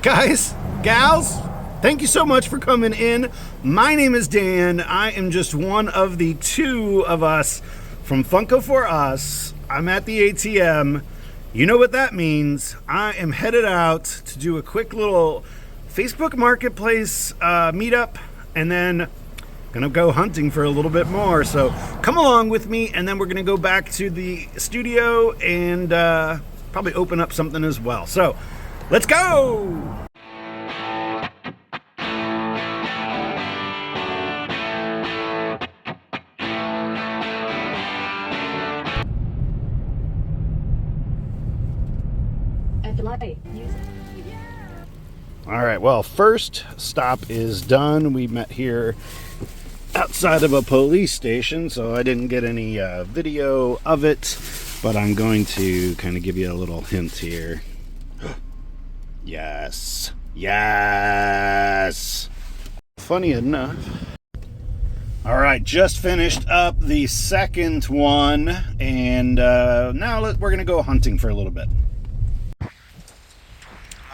Guys, gals, thank you so much for coming in. My name is Dan. I am just one of the two of us from Funko for Us. I'm at the ATM. You know what that means. I am headed out to do a quick little Facebook Marketplace meetup, and then gonna go hunting for a little bit more. So come along with me, and then we're gonna go back to the studio and probably open up something as well. So let's go! All right, well, first stop is done. We met here outside of a police station, so I didn't get any video of it, but I'm going to kind of give you a little hint here. Yes. Yes. Funny enough. All right, just finished up the second one, and now we're going to go hunting for a little bit.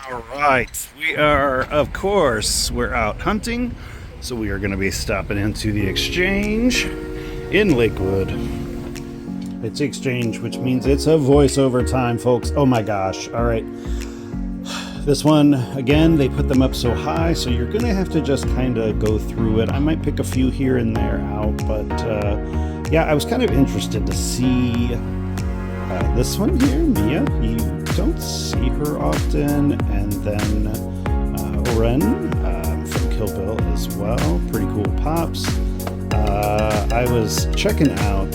All right, we are, of course, we're out hunting, so we are going to be stopping into the Exchange in Lakewood. It's the Exchange, which means it's a voiceover time, folks. Oh my gosh. All right. This one, again, they put them up so high, so you're going to have to just kind of go through it. I might pick a few here and there out, but yeah, I was kind of interested to see this one here, Mia. You don't see her often, and then Oren from Kill Bill as well. Pretty cool pops. I was checking out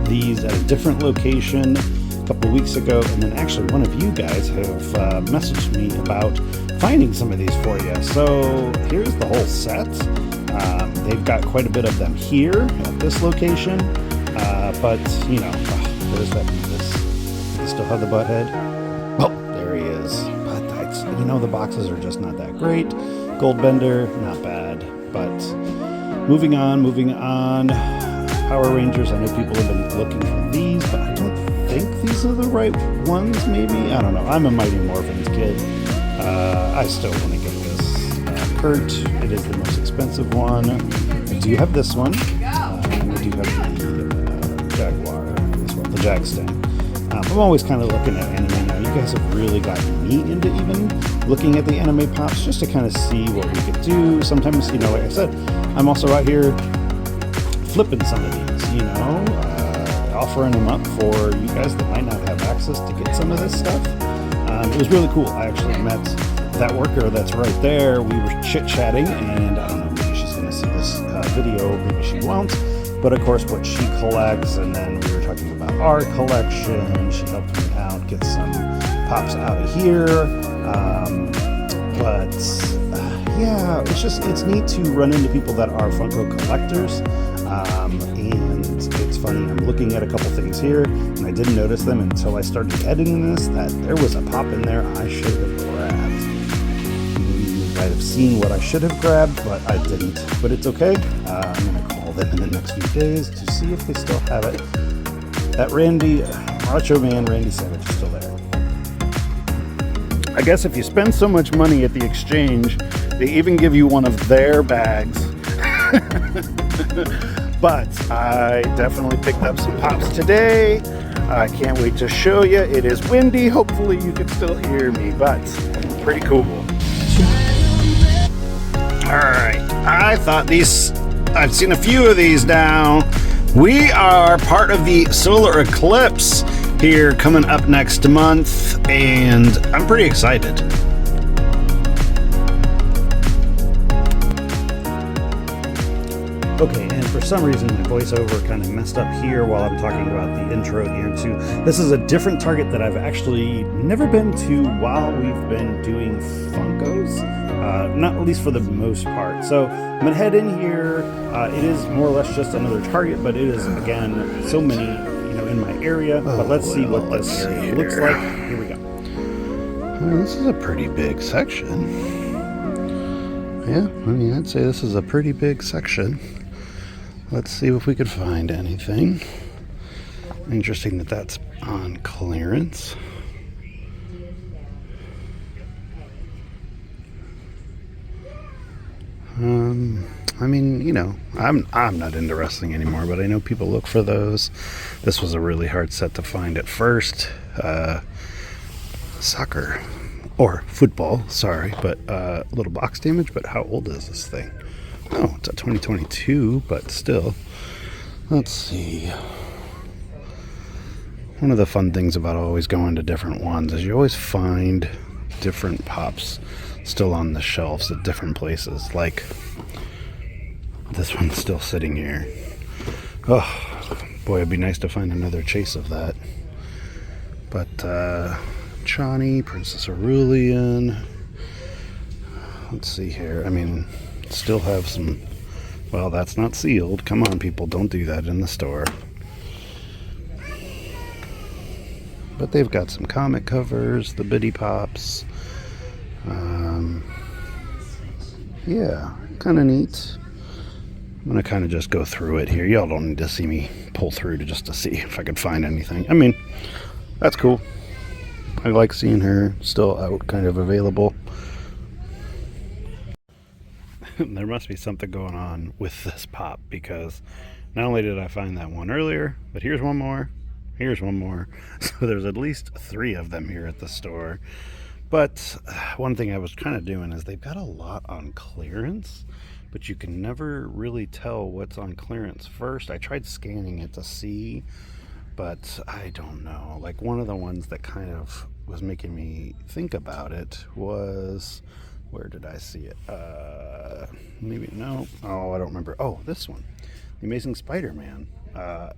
these at a different location a couple weeks ago, and then actually one of you guys have messaged me about finding some of these for you. So here's the whole set. They've got quite a bit of them here at this location, but you know, there's that Beavis. They still have the butt head. Oh, there he is. But that's, you know, the boxes are just not that great. Goldbender, not bad. But moving on. Power Rangers, I know people have been looking for these, but I don't think these are the right ones, maybe? I don't know. I'm a Mighty Morphins kid. I still want to get this. Kurt, it is the most expensive one. I do have this one. And I do have the Jaguar as well, the Jagstang. I'm always kind of looking at anime now. You guys have really gotten me into even looking at the anime pops just to kind of see what we could do. Sometimes, you know, like I said, I'm also out here flipping some of these, you know, offering them up for you guys that might not have access to get some of this stuff. It was really cool. I actually met that worker that's right there. We were chit-chatting, and I don't know, maybe she's going to see this video, maybe she won't. But of course, what she collects, and then we were talking about our collection. She helped me out get some pops out of here. Yeah, it's neat to run into people that are Funko collectors. And it's funny, I'm looking at a couple things here, and I didn't notice them until I started editing this, that there was a pop in there I should have grabbed. You might have seen what I should have grabbed, but I didn't. But it's okay. I'm going to call them in the next few days to see if they still have it. That Macho Man Randy Savage is still there. I guess if you spend so much money at the Exchange, they even give you one of their bags. But I definitely picked up some pops today. I can't wait to show you. It is windy. Hopefully you can still hear me, but pretty cool. Alright, I thought I've seen a few of these now. We are part of the solar eclipse here coming up next month, and I'm pretty excited. Okay, and for some reason my voiceover kind of messed up here while I'm talking about the intro here too. This is a different Target that I've actually never been to while we've been doing Funkos, not at least for the most part. So I'm gonna head in here. It is more or less just another Target, but it is, again, so many, you know, in my area. But let's see what this area looks like. Here we go. Well, this is a pretty big section. Yeah, I mean, I'd say this is a pretty big section. Let's see if we could find anything. Interesting that that's on clearance. I mean, you know, I'm not into wrestling anymore, but I know people look for those. This was a really hard set to find at first. Soccer or football, sorry, but a little box damage. But how old is this thing? Oh, it's a 2022, but still. Let's see. One of the fun things about always going to different ones is you always find different pops still on the shelves at different places. Like this one's still sitting here. Oh boy, it'd be nice to find another chase of that. But Chani, Princess Aurelian. Let's see here. I mean, still have some. Well, that's not sealed. Come on, people, don't do that in the store. But they've got some comic covers, the Biddy Pops. Yeah, kind of neat. I'm going to kind of just go through it here. Y'all don't need to see me pull through just to see if I could find anything. I mean, that's cool. I like seeing her still out, kind of available. There must be something going on with this pop, because not only did I find that one earlier, but here's one more. Here's one more. So there's at least 3 of them here at the store. But one thing I was kind of doing is they've got a lot on clearance, but you can never really tell what's on clearance first. I tried scanning it to see, but I don't know. Like, one of the ones that kind of was making me think about it was, where did I see it? Maybe, no. Oh, I don't remember. Oh, this one. The Amazing Spider-Man.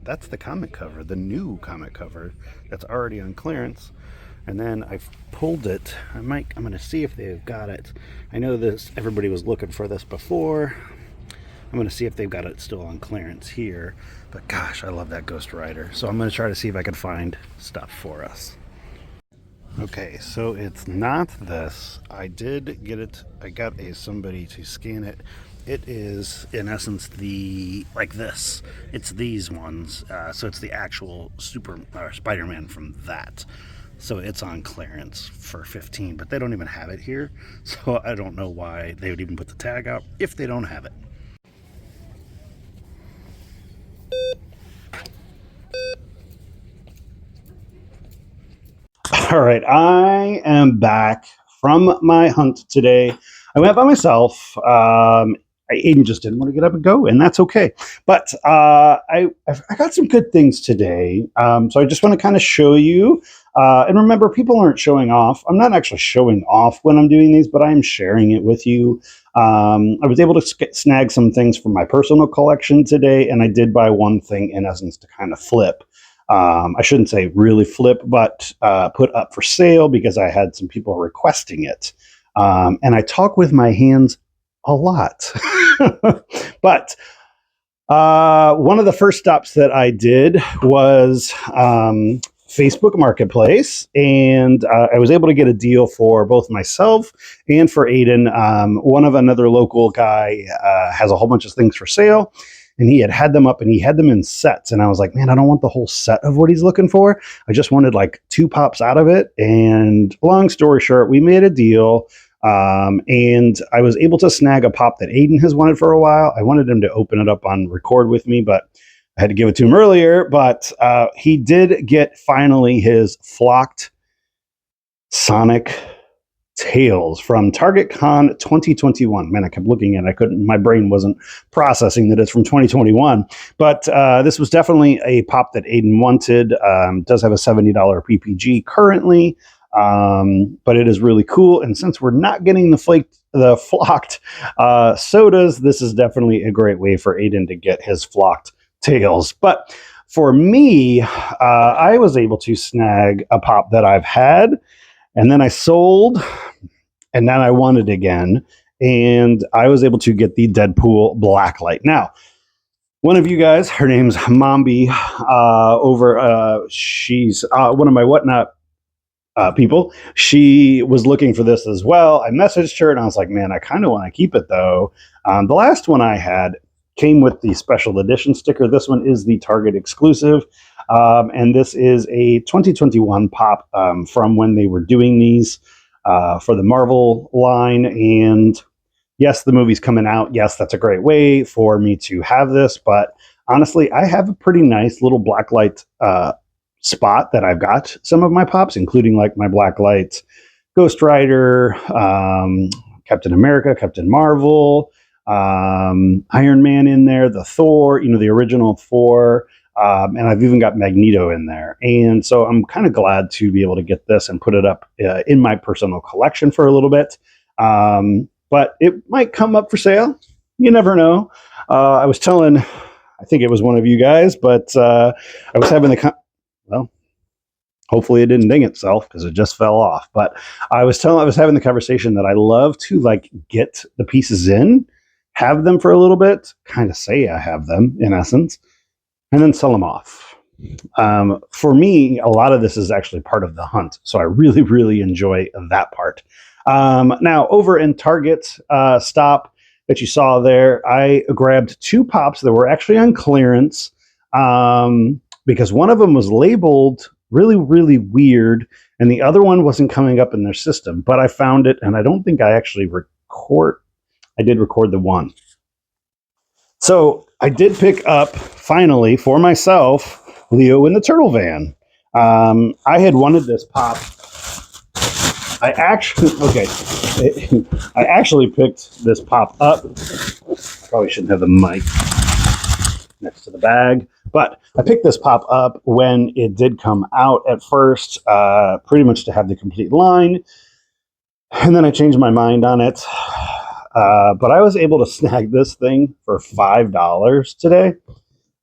That's the comic cover, the new comic cover that's already on clearance. And then I've pulled it. I'm going to see if they've got it. I know this. Everybody was looking for this before. I'm going to see if they've got it still on clearance here. But gosh, I love that Ghost Rider. So I'm going to try to see if I can find stuff for us. Okay, so it's not this. I did get it. I got somebody to scan it. It is, in essence, like this. It's these ones. So it's the actual Spider-Man from that. So it's on clearance for $15, but they don't even have it here. So I don't know why they would even put the tag out if they don't have it. All right, I am back from my hunt today. I went by myself. Aiden just didn't want to get up and go, and that's okay. But I got some good things today. So I just want to kind of show you. And remember, people aren't showing off. I'm not actually showing off when I'm doing these, but I am sharing it with you. I was able to snag some things from my personal collection today, and I did buy one thing, in essence, to kind of flip. I shouldn't say really flip, but put up for sale because I had some people requesting it. And I talk with my hands a lot. But one of the first stops that I did was Facebook Marketplace, and I was able to get a deal for both myself and for Aiden. One of another local guy has a whole bunch of things for sale, and he had them up, and he had them in sets. And I was like, man, I don't want the whole set of what he's looking for. I just wanted like 2 pops out of it. And long story short, we made a deal. And I was able to snag a pop that Aiden has wanted for a while. I wanted him to open it up on record with me, but I had to give it to him earlier. But he did get finally his flocked Sonic Tails from Target Con 2021. Man, I kept looking at it. My brain wasn't processing that it's from 2021. But this was definitely a pop that Aiden wanted. Does have a $70 PPG currently. But it is really cool. And since we're not getting the flocked sodas, this is definitely a great way for Aiden to get his flocked tails. But for me, I was able to snag a pop that I've had, and then I sold, and then I won it again. And I was able to get the Deadpool Blacklight. Now, one of you guys, her name's Mombi, she's one of my Whatnot people. She was looking for this as well. I messaged her and I was like, man, I kind of want to keep it though. The last one I had came with the special edition sticker. This one is the Target exclusive. And this is a 2021 pop from when they were doing these for the Marvel line. And yes, the movie's coming out. Yes, that's a great way for me to have this. But honestly, I have a pretty nice little blacklight spot that I've got some of my pops, including like my blacklight Ghost Rider, Captain America, Captain Marvel, Iron Man in there, the Thor, the original Thor. And I've even got Magneto in there. And so I'm kind of glad to be able to get this and put it up in my personal collection for a little bit. But it might come up for sale. You never know. I was telling, I think it was one of you guys, but I was having well, hopefully it didn't ding itself because it just fell off. But I was having the conversation that I love to like get the pieces in, have them for a little bit, kind of say I have them in essence, and then sell them off. For me, a lot of this is actually part of the hunt. So I really, really enjoy that part. Now, over in Target stop that you saw there, I grabbed 2 pops that were actually on clearance because one of them was labeled really, really weird, and the other one wasn't coming up in their system. But I found it, and I don't think I actually I did record the one. So I did pick up, finally, for myself, Leo in the Turtle Van. I had wanted this pop. I actually picked this pop up. Probably shouldn't have the mic next to the bag, but I picked this pop up when it did come out at first, pretty much to have the complete line. And then I changed my mind on it. But I was able to snag this thing for $5 today,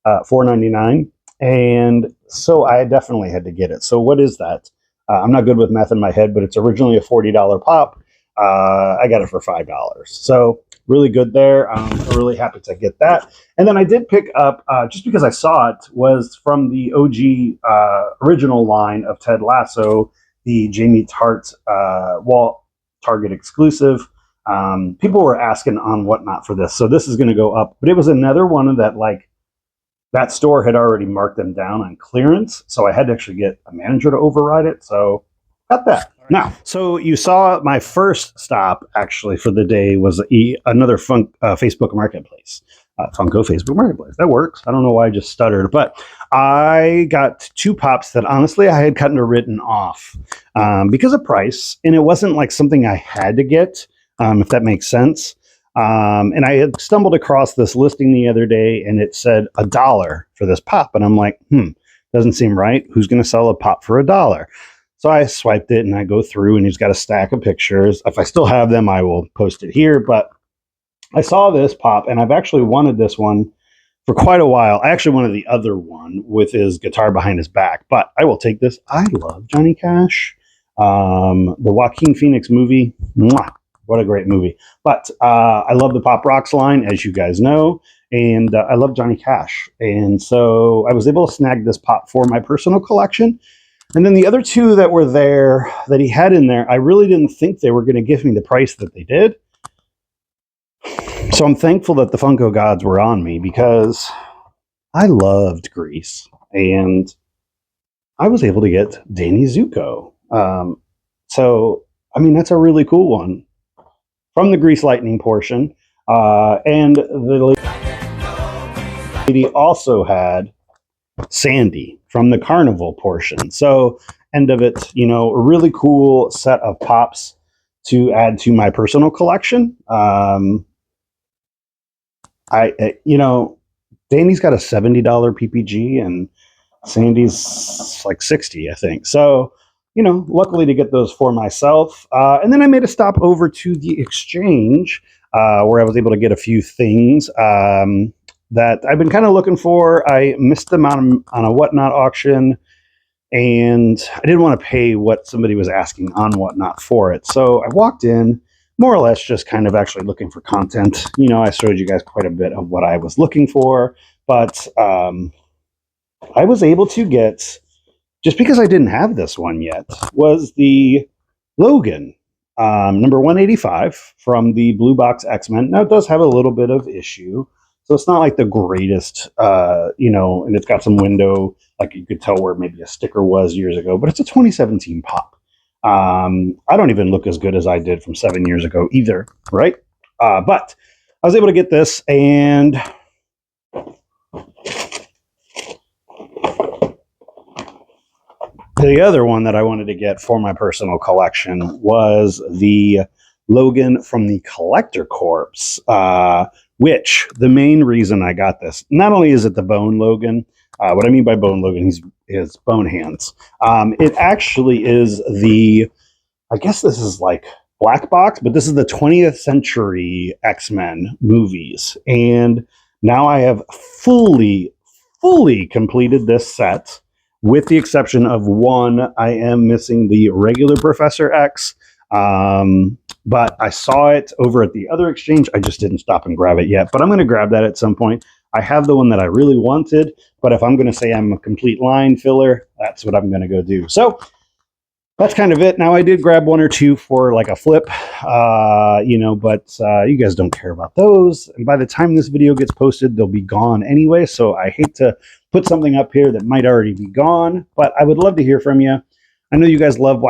$4.99, and so I definitely had to get it. So what is that? I'm not good with math in my head, but it's originally a $40 pop. I got it for $5, so really good there. I'm really happy to get that. And then I did pick up, just because I saw it, was from the OG original line of Ted Lasso, the Jamie Tart Walt Target exclusive. People were asking on Whatnot for this, so this is going to go up. But it was another one that that store had already marked them down on clearance, so I had to actually get a manager to override it. So got that. Right. Now, so you saw my first stop actually for the day was another Facebook Marketplace. Funko Facebook Marketplace. That works. I don't know why I just stuttered, but I got 2 pops that honestly I had kind of written off because of price, and it wasn't like something I had to get. If that makes sense. And I had stumbled across this listing the other day, and it said $1 for this pop. And I'm like, doesn't seem right. Who's going to sell a pop for $1? So I swiped it, and I go through, and he's got a stack of pictures. If I still have them, I will post it here. But I saw this pop, and I've actually wanted this one for quite a while. I actually wanted the other one with his guitar behind his back, but I will take this. I love Johnny Cash. The Joaquin Phoenix movie. Mwah. What a great movie. But I love the Pop Rocks line, as you guys know, and I love Johnny Cash. And so I was able to snag this pop for my personal collection. And then the other 2 that were there, that he had in there, I really didn't think they were going to give me the price that they did. So I'm thankful that the Funko gods were on me, because I loved Grease. And I was able to get Danny Zuko. So, I mean, that's a really cool one. From the Grease Lightning portion. And the lady also had Sandy from the Carnival portion. So, end of it, a really cool set of pops to add to my personal collection. Danny's got a $70 PPG, and Sandy's like $60, I think. So, luckily to get those for myself. And then I made a stop over to the exchange where I was able to get a few things that I've been kind of looking for. I missed them on a Whatnot auction, and I didn't want to pay what somebody was asking on Whatnot for it. So I walked in, more or less just kind of actually looking for content. I showed you guys quite a bit of what I was looking for, but I was able to get, just because I didn't have this one yet, was the Logan, number 185 from the Blue Box X-Men. Now, it does have a little bit of issue, so it's not like the greatest, and it's got some window, like you could tell where maybe a sticker was years ago, but it's a 2017 pop. I don't even look as good as I did from 7 years ago either, right? But I was able to get this, and the other one that I wanted to get for my personal collection was the Logan from the Collector Corps, which the main reason I got this, not only is it the Bone Logan, what I mean by Bone Logan, is bone hands. It actually is I guess this is like Black Box, but this is the 20th Century X-Men movies. And now I have fully completed this set, with the exception of one. I am missing the regular Professor X. But I saw it over at the other exchange. I just didn't stop and grab it yet, but I'm going to grab that at some point. I have the one that I really wanted, but if I'm going to say I'm a complete line filler, that's what I'm going to go do. So that's kind of it. Now, I did grab one or two for like a flip, but you guys don't care about those. And by the time this video gets posted, they'll be gone anyway. So I hate to put something up here that might already be gone, but I would love to hear from you. I know you guys love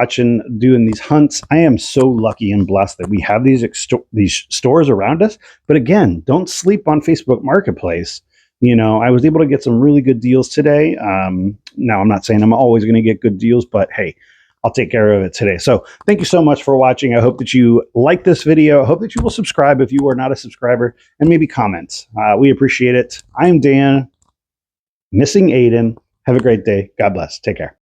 doing these hunts. I am so lucky and blessed that we have these stores around us. But again, don't sleep on Facebook Marketplace. I was able to get some really good deals today. Now, I'm not saying I'm always going to get good deals, but hey, I'll take care of it today. So thank you so much for watching. I hope that you like this video. I hope that you will subscribe if you are not a subscriber, and maybe comment. We appreciate it. I am Dan, missing Aiden. Have a great day. God bless. Take care.